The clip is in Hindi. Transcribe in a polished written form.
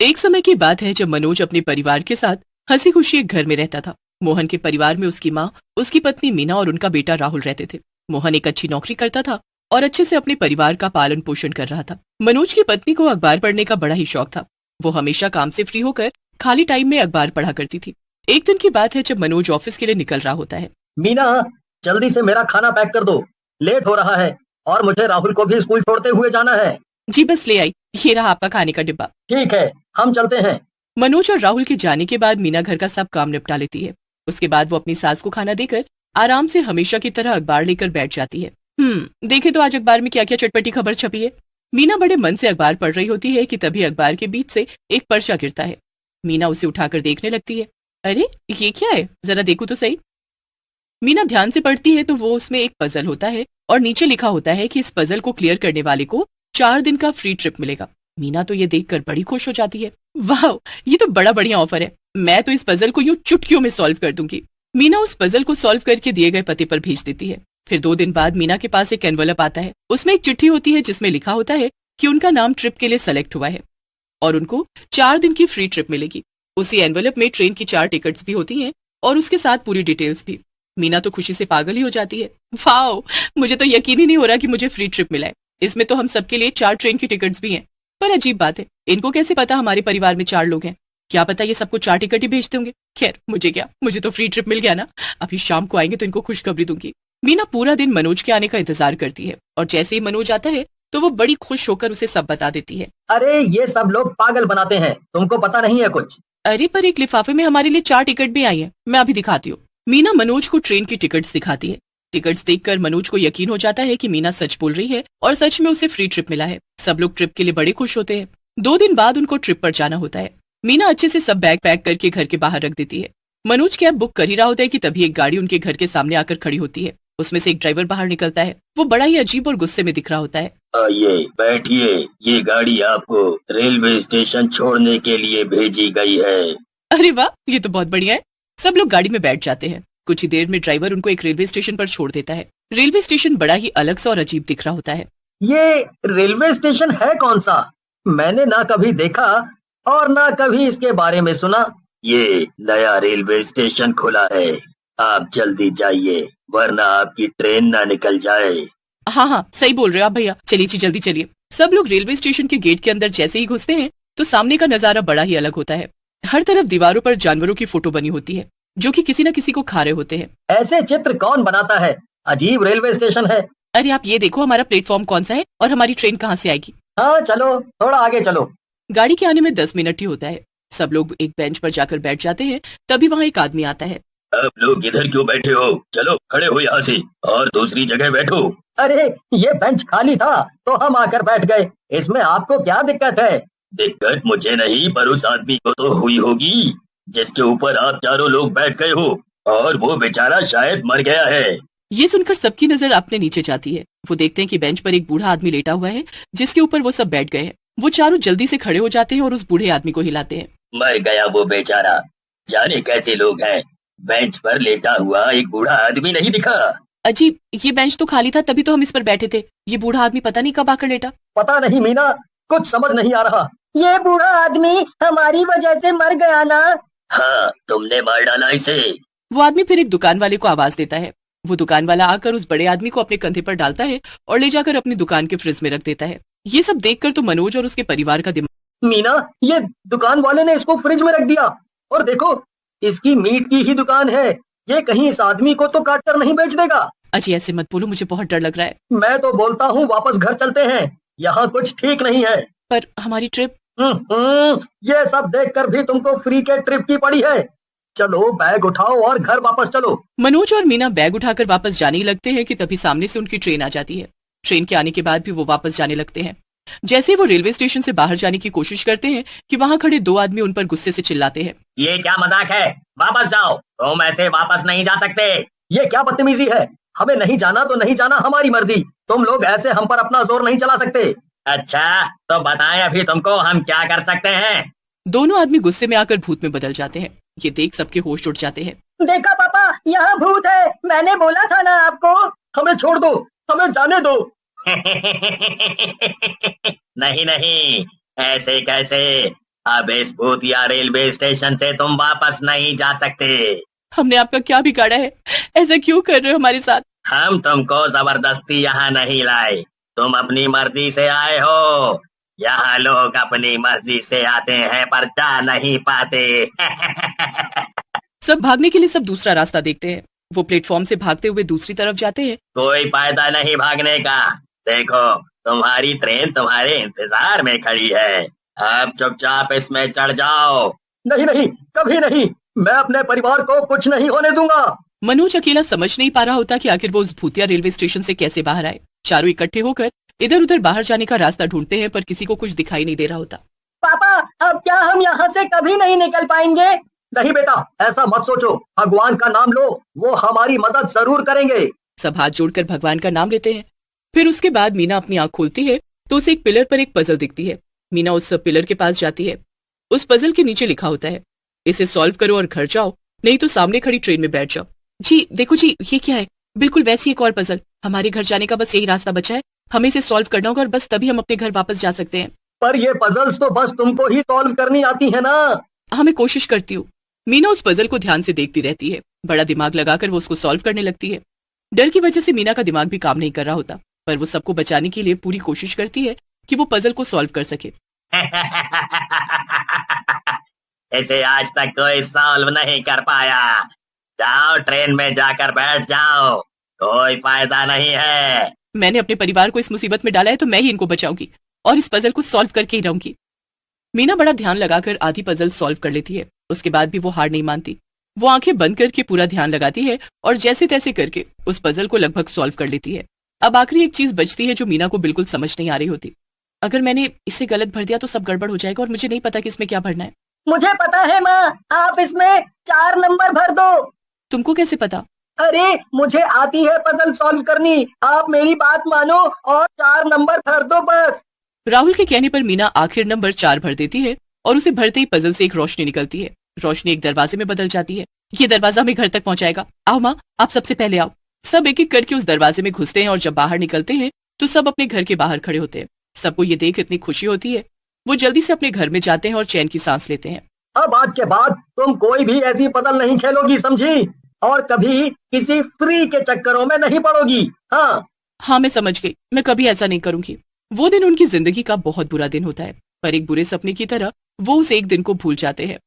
एक समय की बात है जब मनोज अपने परिवार के साथ हंसी खुशी एक घर में रहता था। मोहन के परिवार में उसकी माँ, उसकी पत्नी मीना और उनका बेटा राहुल रहते थे। मोहन एक अच्छी नौकरी करता था और अच्छे से अपने परिवार का पालन पोषण कर रहा था। मनोज की पत्नी को अखबार पढ़ने का बड़ा ही शौक था। वो हमेशा काम से फ्री होकर खाली टाइम में अखबार पढ़ा करती थी। एक दिन की बात है जब मनोज ऑफिस के लिए निकल रहा होता है। मीना, जल्दी से मेरा खाना पैक कर दो, लेट हो रहा है और मुझे राहुल को भी स्कूल छोड़ते हुए जाना है। जी बस ले आई, ये रहा आपका खाने का डिब्बा। ठीक है, हम चलते हैं। मनोज और राहुल के जाने के बाद मीना घर का सब काम निपटा लेती है। उसके बाद वो अपनी सास को खाना देकर आराम से हमेशा की तरह अखबार लेकर बैठ जाती है। देखे तो आज अखबार में क्या क्या चटपटी खबर छपी है। मीना बड़े मन से अखबार पढ़ रही होती है कि तभी अखबार के बीच से एक पर्चा गिरता है। मीना उसे उठाकर देखने लगती है। अरे ये क्या है, जरा देखो तो सही। मीना ध्यान से पढ़ती है तो वो उसमें एक पजल होता है और नीचे लिखा होता है कि इस पजल को क्लियर करने वाले को 4 दिन का फ्री ट्रिप मिलेगा। मीना तो ये देखकर बड़ी खुश हो जाती है। वाह, ये तो बड़ा बढ़िया ऑफर है, मैं तो इस पजल को यूं चुटकियों में सॉल्व कर दूंगी। मीना उस पजल को सॉल्व करके दिए गए पते पर भेज देती है। फिर 2 दिन बाद मीना के पास एक एनवलप आता है। उसमें एक चिट्ठी होती है जिसमें लिखा होता है कि उनका नाम ट्रिप के लिए सेलेक्ट हुआ है और उनको 4 दिन की फ्री ट्रिप मिलेगी। उसी एनवलप में ट्रेन की 4 टिकट्स भी होती हैं और उसके साथ पूरी डिटेल्स भी। मीना तो खुशी से पागल ही हो जाती है। वाओ, मुझे तो यकीन ही नहीं हो रहा कि मुझे फ्री ट्रिप मिला है। इसमें तो हम सबके लिए 4 ट्रेन की टिकट्स भी हैं। पर अजीब बात है, इनको कैसे पता हमारे परिवार में 4 लोग हैं? क्या पता ये सबको 4 टिकट ही भेजते होंगे। खैर मुझे क्या, मुझे तो फ्री ट्रिप मिल गया ना। अभी शाम को आएंगे तो इनको खुशखबरी दूंगी। मीना पूरा दिन मनोज के आने का इंतजार करती है और जैसे ही मनोज आता है तो वो बड़ी खुश होकर उसे सब बता देती है। अरे ये सब लोग पागल बनाते हैं, तुमको पता नहीं है कुछ। अरे पर एक लिफाफे में हमारे लिए 4 टिकट भी आई है, मैं अभी दिखाती हूँ। मीना मनोज को ट्रेन की टिकट्स दिखाती है। टिकट्स देखकर मनोज को यकीन हो जाता है कि मीना सच बोल रही है और सच में उसे फ्री ट्रिप मिला है। सब लोग ट्रिप के लिए बड़े खुश होते हैं। 2 दिन बाद उनको ट्रिप पर जाना होता है। मीना अच्छे से सब बैग पैक करके घर के बाहर रख देती है। मनोज कैब बुक कर ही रहा होता है कि तभी एक गाड़ी उनके घर के सामने आकर खड़ी होती है। उसमें से एक ड्राइवर बाहर निकलता है। वो बड़ा ही अजीब और गुस्से में दिख रहा होता है। आइए बैठिए, ये गाड़ी आपको रेलवे स्टेशन छोड़ने के लिए भेजी गई है। अरे वाह, ये तो बहुत बढ़िया है। सब लोग गाड़ी में बैठ जाते हैं। कुछ ही देर में ड्राइवर उनको एक रेलवे स्टेशन पर छोड़ देता है। रेलवे स्टेशन बड़ा ही अलग सा और अजीब दिख रहा होता है। ये रेलवे स्टेशन है कौन सा? मैंने ना कभी देखा और ना कभी इसके बारे में सुना। ये नया रेलवे स्टेशन खुला है, आप जल्दी जाइए वरना आपकी ट्रेन ना निकल जाए। हाँ, सही बोल रहे हो आप भैया, चलिए जल्दी चलिए। सब लोग रेलवे स्टेशन के गेट के अंदर जैसे ही घुसते हैं तो सामने का नजारा बड़ा ही अलग होता है। हर तरफ दीवारों पर जानवरों की फोटो बनी होती है जो कि किसी न किसी को खा रहे होते हैं। ऐसे चित्र कौन बनाता है? अजीब रेलवे स्टेशन है। अरे आप ये देखो, हमारा प्लेटफॉर्म कौन सा है और हमारी ट्रेन कहाँ से आएगी। हाँ चलो, थोड़ा आगे चलो। गाड़ी के आने में 10 मिनट ही होता है। सब लोग एक बेंच पर जाकर बैठ जाते हैं। तभी वहाँ एक आदमी आता है। आप लोग इधर क्यों बैठे हो? चलो खड़े हो यहाँ से और दूसरी जगह बैठो। अरे ये बेंच खाली था तो हम आकर बैठ गए, इसमें आपको क्या दिक्कत है? दिक्कत मुझे नहीं पर उस आदमी को तो हुई होगी जिसके ऊपर आप चारों लोग बैठ गए हो, और वो बेचारा शायद मर गया है। ये सुनकर सबकी नजर अपने नीचे जाती है। वो देखते हैं कि बेंच पर एक बूढ़ा आदमी लेटा हुआ है जिसके ऊपर वो सब बैठ गए हैं। वो चारों जल्दी से खड़े हो जाते हैं और उस बूढ़े आदमी को हिलाते हैं। मर गया वो बेचारा, जाने कैसे लोग हैं। बेंच पर लेटा हुआ एक बूढ़ा आदमी नहीं दिखा? अजीब, ये बेंच तो खाली था तभी तो हम इस पर बैठे थे। ये बूढ़ा आदमी पता नहीं कब आकर लेटा। पता नहीं मीना, कुछ समझ नहीं आ रहा। ये बूढ़ा आदमी हमारी वजह से मर गया ना? हाँ, तुमने मार डाला इसे। वो आदमी फिर एक दुकान वाले को आवाज देता है। वो दुकान वाला आकर उस बड़े आदमी को अपने कंधे पर डालता है और ले जाकर अपनी दुकान के फ्रिज में रख देता है। ये सब देखकर तो मनोज और उसके परिवार का दिमाग। मीना, ये दुकान वाले ने इसको फ्रिज में रख दिया और देखो इसकी मीट की ही दुकान है। ये कहीं इस आदमी को तो काट कर नहीं बेच देगा? अजी ऐसे मत बोलो, मुझे बहुत डर लग रहा है। मैं तो बोलता हूँ वापस घर चलते हैं, यहाँ कुछ ठीक नहीं है। पर हमारी ट्रिप? ये सब देखकर भी तुमको फ्री के ट्रिप की पड़ी है। चलो बैग उठाओ और घर वापस चलो। मनोज और मीना बैग उठाकर वापस जाने लगते हैं कि तभी सामने से उनकी ट्रेन आ जाती है। ट्रेन के आने के बाद भी वो वापस जाने लगते हैं। जैसे वो रेलवे स्टेशन से बाहर जाने की कोशिश करते हैं कि वहाँ खड़े 2 आदमी उन पर गुस्से से चिल्लाते हैं। ये क्या मजाक है? वापस जाओ, तुम ऐसे वापस नहीं जा सकते। ये क्या बदतमीजी है? हमें नहीं जाना तो नहीं जाना, हमारी मर्जी। तुम लोग ऐसे हम पर अपना जोर नहीं चला सकते। अच्छा तो बताएं अभी तुमको हम क्या कर सकते हैं? दोनों आदमी गुस्से में आकर भूत में बदल जाते हैं। ये देख सबके होश उड़ जाते हैं। देखा पापा, यहाँ भूत है, मैंने बोला था ना आपको। हमें छोड़ दो, हमें जाने दो। नहीं नहीं, ऐसे कैसे? अब इस भूतिया रेलवे स्टेशन से तुम वापस नहीं जा सकते। हमने आपका क्या बिगाड़ा है? ऐसा क्यों कर रहे हो हमारे साथ? हम तुमको जबरदस्ती यहाँ नहीं लाए, तुम अपनी मर्जी से आए हो। यहाँ लोग अपनी मर्जी से आते हैं पर जा नहीं पाते। सब भागने के लिए सब दूसरा रास्ता देखते हैं। वो प्लेटफॉर्म से भागते हुए दूसरी तरफ जाते हैं। कोई फायदा नहीं भागने का, देखो तुम्हारी ट्रेन तुम्हारे इंतजार में खड़ी है। अब चुपचाप इसमें चढ़ जाओ। नहीं नहीं, कभी नहीं, मैं अपने परिवार को कुछ नहीं होने दूंगा। मनोज अकेला समझ नहीं पा रहा होता कि आखिर वो उस भूतिया रेलवे स्टेशन से कैसे बाहर आए। चारों इकट्ठे होकर इधर उधर बाहर जाने का रास्ता ढूंढते हैं पर किसी को कुछ दिखाई नहीं दे रहा होता। पापा, अब क्या हम यहाँ से कभी नहीं निकल पाएंगे? नहीं बेटा, ऐसा मत सोचो, भगवान का नाम लो, वो हमारी मदद जरूर करेंगे। सब हाथ जोड़कर भगवान का नाम लेते हैं। फिर उसके बाद मीना अपनी आंख खोलती है तो उसे एक पिलर पर एक पजल दिखती है। मीना उस पिलर के पास जाती है। उस पजल के नीचे लिखा होता है, इसे सॉल्व करो और घर जाओ, नहीं तो सामने खड़ी ट्रेन में बैठ जाओ। जी देखो जी, ये क्या है? बिल्कुल वैसी एक और पजल। हमारे घर जाने का बस यही रास्ता बचा है, हमें इसे सॉल्व करना होगा और बस तभी हम अपने घर वापस जा सकते हैं। पर ये पजल्स तो बस तुमको ही सॉल्व करनी आती है ना। मैं कोशिश करती हूँ। मीना उस पजल को ध्यान से देखती रहती है। बड़ा दिमाग लगाकर वो उसको सॉल्व करने लगती है। डर की वजह से मीना का दिमाग भी काम नहीं कर रहा होता, पर वो सबको बचाने के लिए पूरी कोशिश करती है कि वो पजल को सॉल्व कर सके। इसे आज तक कोई सॉल्व नहीं कर पाया। जाओ ट्रेन में जाकर बैठ जाओ, कोई फायदा नहीं है। मैंने अपने परिवार को इस मुसीबत में डाला है तो मैं ही इनको बचाऊंगी और इस पजल को सॉल्व करके ही रहूंगी। मीना बड़ा ध्यान लगाकर आधी पजल सॉल्व कर लेती है। उसके बाद भी वो हार नहीं मानती। वो आंखें बंद करके पूरा ध्यान लगाती है और जैसे तैसे करके उस पजल को लगभग सॉल्व कर लेती है। अब आखिरी एक चीज बचती है जो मीना को बिल्कुल समझ नहीं आ रही होती। अगर मैंने इसे गलत भर दिया तो सब गड़बड़ हो जाएगा और मुझे नहीं पता कि इसमें क्या भरना है। मुझे पता है माँ, आप इसमें 4 नंबर भर दो। तुमको कैसे पता? अरे मुझे आती है पजल सॉल्व करनी, आप मेरी बात मानो और 4 नंबर भर दो बस। राहुल के कहने पर मीना आखिर नंबर 4 भर देती है और उसे भरते ही पजल से एक रोशनी निकलती है। रोशनी एक दरवाजे में बदल जाती है। ये दरवाजा हमें घर तक पहुंचाएगा। आओ माँ, आप सबसे पहले आओ। सब एक एक करके उस दरवाजे में घुसते हैं और जब बाहर निकलते हैं तो सब अपने घर के बाहर खड़े होते हैं। सबको ये देख इतनी खुशी होती है, वो जल्दी से अपने घर में जाते हैं और चैन की सांस लेते हैं। अब आज के बाद तुम कोई भी ऐसी पजल नहीं खेलोगी, समझी? और कभी किसी फ्री के चक्करों में नहीं पड़ोगी। हाँ मैं समझ गई, मैं कभी ऐसा नहीं करूंगी। वो दिन उनकी जिंदगी का बहुत बुरा दिन होता है, पर एक बुरे सपने की तरह वो उस एक दिन को भूल जाते हैं।